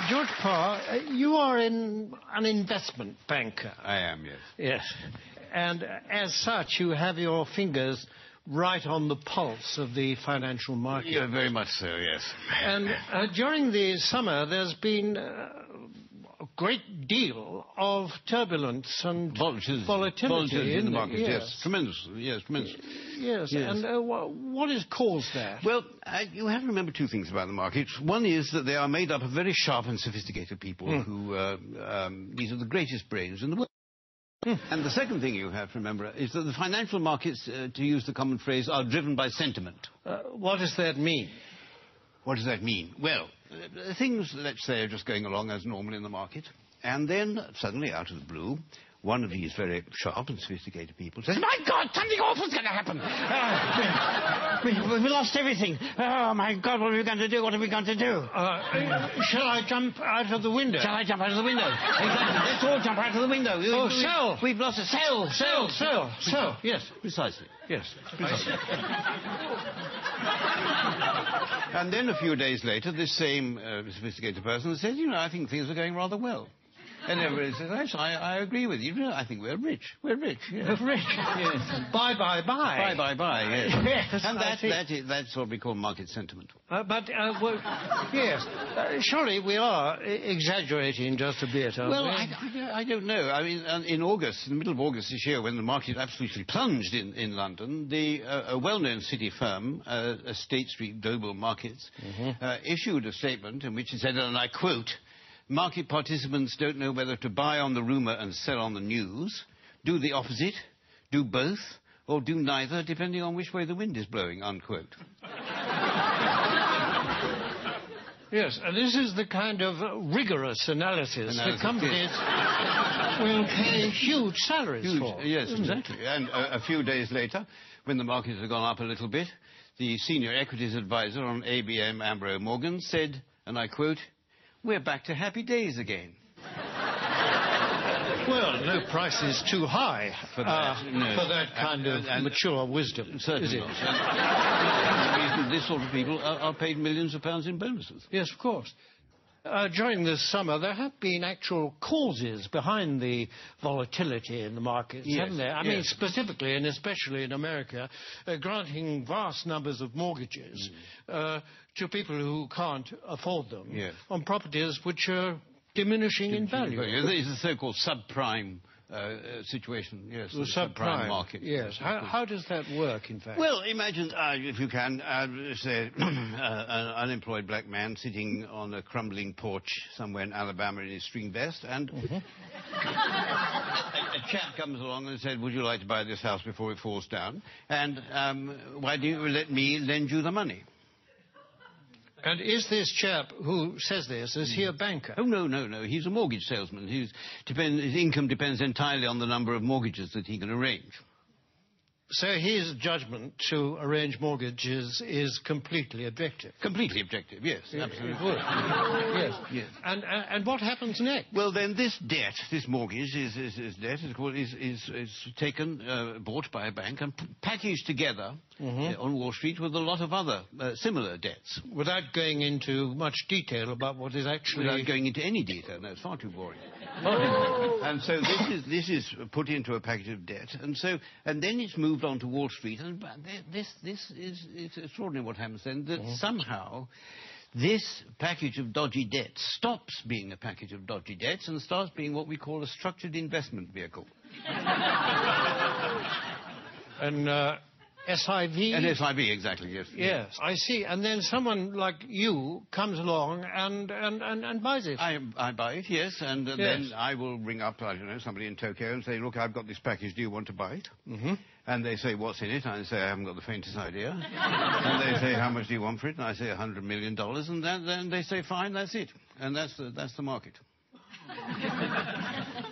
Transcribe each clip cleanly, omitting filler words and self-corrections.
George Parr, you are an investment banker. I am, yes. Yes. And as such, you have your fingers right on the pulse of the financial market. Yeah, very much so, yes. And during the summer, there's been a great deal of turbulence and volatility in the market, yes. Tremendous, yes, tremendous. Yes, and what has caused that? Well, you have to remember two things about the market. One is that they are made up of very sharp and sophisticated people who, these are the greatest brains in the world. And the second thing you have to remember is that the financial markets, to use the common phrase, are driven by sentiment. What does that mean? What does that mean? Well, things, let's say, are just going along as normal in the market, and then, suddenly, out of the blue, one of these very sharp and sophisticated people says, "My God, something awful's going to happen! We lost everything! Oh, my God, what are we going to do? What are we going to do?" Shall I jump out of the window? Shall I jump out of the window? Exactly. Let's all jump out of the window. Sell! We've lost a sell! Sell! Yes. Precisely. Yes. Precisely. And then a few days later, this same sophisticated person says, I think things are going rather well. And everybody says, actually, I agree with you. I think we're rich. We're rich. Yes. Rich. Yes. Bye. Yes. Yes. And that's what we call market sentiment. Yes. Surely we are exaggerating just a bit, aren't we? I don't know. I mean, in August, in the middle of August this year, when the market absolutely plunged in London, a well-known city firm, State Street Global Markets, issued a statement in which it said, and I quote, "Market participants don't know whether to buy on the rumour and sell on the news, do the opposite, do both, or do neither, depending on which way the wind is blowing," unquote. Yes, and this is the kind of rigorous analysis that companies will pay huge salaries for. Yes, exactly. And a few days later, when the markets had gone up a little bit, the senior equities advisor on ABM AMRO Morgan said, and I quote, "We're back to happy days again." Well, no price is too high for that kind of mature wisdom, certainly is it? Not. This sort of people are paid millions of pounds in bonuses. Yes, of course. During this summer, there have been actual causes behind the volatility in the markets, haven't there? I mean, specifically and especially in America, granting vast numbers of mortgages to people who can't afford them on properties which are diminishing in value. It's the so-called subprime situation, yes. The subprime market. Yes. How does that work, in fact? Well, imagine, if you can, say, an unemployed black man sitting on a crumbling porch somewhere in Alabama in his string vest, and a chap comes along and said, "Would you like to buy this house before it falls down? And why do you let me lend you the money?" And is this chap who says this, is he a banker? Oh, no. He's a mortgage salesman. His income depends entirely on the number of mortgages that he can arrange. So his judgment to arrange mortgages is completely objective? Completely objective, yes, absolutely. It would. Yes. And what happens next? Well, then this debt, this mortgage, is taken, bought by a bank and packaged together on Wall Street with a lot of other similar debts. Without going into much detail about what is actually... Without going into any detail, no, it's far too boring. And so this is put into a package of debt, and then it's moved on to Wall Street, and it's extraordinary what happens then, that somehow this package of dodgy debts stops being a package of dodgy debts and starts being what we call a structured investment vehicle. And SIV? An SIV, exactly, yes. Yes, I see. And then someone like you comes along and buys it. I buy it, yes, and then I will ring up, I don't know, somebody in Tokyo and say, "Look, I've got this package, do you want to buy it?" And they say, "What's in it?" And I say, "I haven't got the faintest idea." And they say, "How much do you want for it?" And I say, $100 million. And then they say, "Fine, that's it." And that's the market.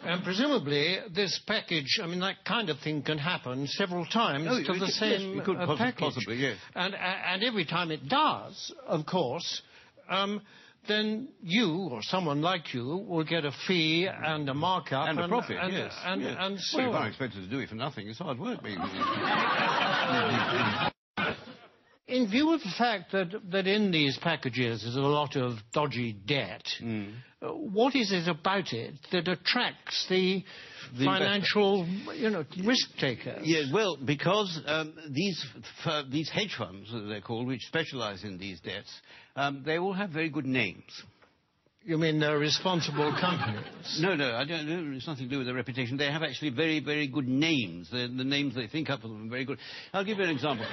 And presumably this package, I mean, that kind of thing can happen several times to the same package. Possibly, yes. And every time it does, of course, then you or someone like you will get a fee and a markup and a profit, yes. And so well, you can't expect us to do it for nothing. It's hard work. in view of the fact that in these packages there's a lot of dodgy debt, what is it about it that attracts the financial, risk takers? Yeah, well, because these hedge funds, as they're called, which specialise in these debts, they all have very good names. You mean they're responsible companies? No, I don't. It's nothing to do with their reputation. They have actually very, very good names. The names they think up for them are very good. I'll give you an example.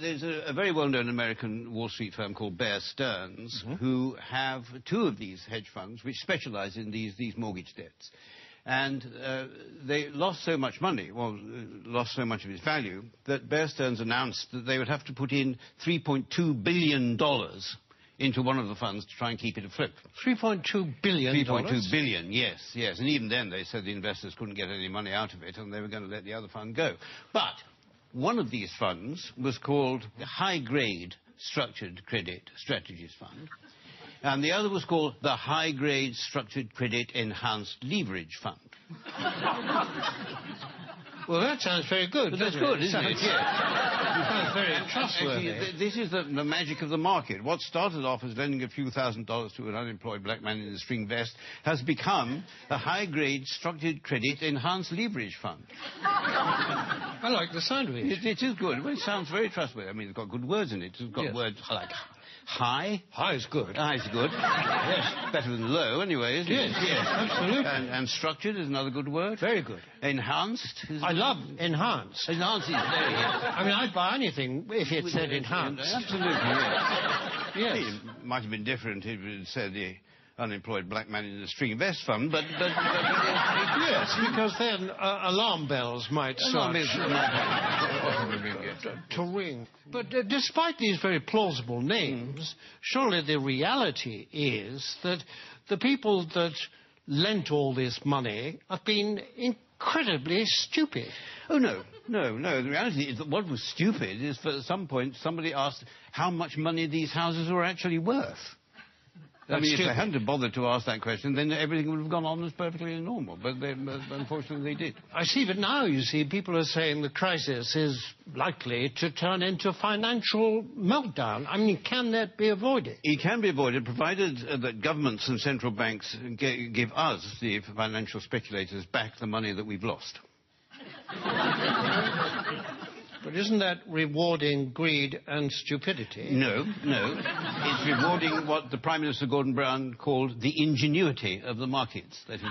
There's a very well-known American Wall Street firm called Bear Stearns, who have two of these hedge funds which specialise in these mortgage debts. And they lost so much money, lost so much of its value, that Bear Stearns announced that they would have to put in $3.2 billion into one of the funds to try and keep it afloat. $3.2 billion? $3.2 billion, yes. And even then they said the investors couldn't get any money out of it and they were going to let the other fund go. But one of these funds was called the High Grade Structured Credit Strategies Fund, and the other was called the High Grade Structured Credit Enhanced Leverage Fund. Well, that sounds very good. That's good, isn't it? It sounds very trustworthy. Actually, this is the magic of the market. What started off as lending a few $1,000s to an unemployed black man in a string vest has become a high-grade structured credit enhanced leverage fund. I like the sound of it. It is good. Well, it sounds very trustworthy. I mean, it's got good words in it. It's got words like high. High is good. High is good. Yes. Better than low, anyway, isn't it? Yes, absolutely. And structured is another good word. Very good. Enhanced. I love enhanced. Enhanced is very good. I mean, I'd buy anything if it said enhanced. Absolutely, yes. Yes. It might have been different if it said the unemployed black man in a string vest fund, but yes, because then alarm bells might start to ring. But despite these very plausible names, surely the reality is that the people that lent all this money have been incredibly stupid. Oh, no. The reality is that what was stupid is, at some point, somebody asked how much money these houses were actually worth. I mean, if they hadn't bothered to ask that question, then everything would have gone on as perfectly normal. But unfortunately, they did. I see, but now, you see, people are saying the crisis is likely to turn into financial meltdown. I mean, can that be avoided? It can be avoided, provided that governments and central banks give us, the financial speculators, back the money that we've lost. But isn't that rewarding greed and stupidity? No. It's rewarding what the Prime Minister Gordon Brown called the ingenuity of the markets. That is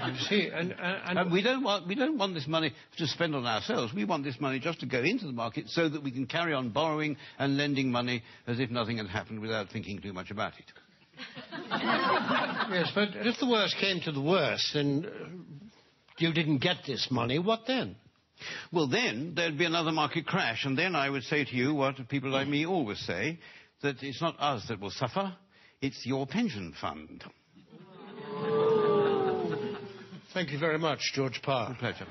You see, and we don't want this money to spend on ourselves. We want this money just to go into the market so that we can carry on borrowing and lending money as if nothing had happened without thinking too much about it. Yes, but if the worst came to the worst and you didn't get this money, what then? Well, then there'd be another market crash, and then I would say to you what people like me always say, that it's not us that will suffer, it's your pension fund. Thank you very much, George Parr. A pleasure.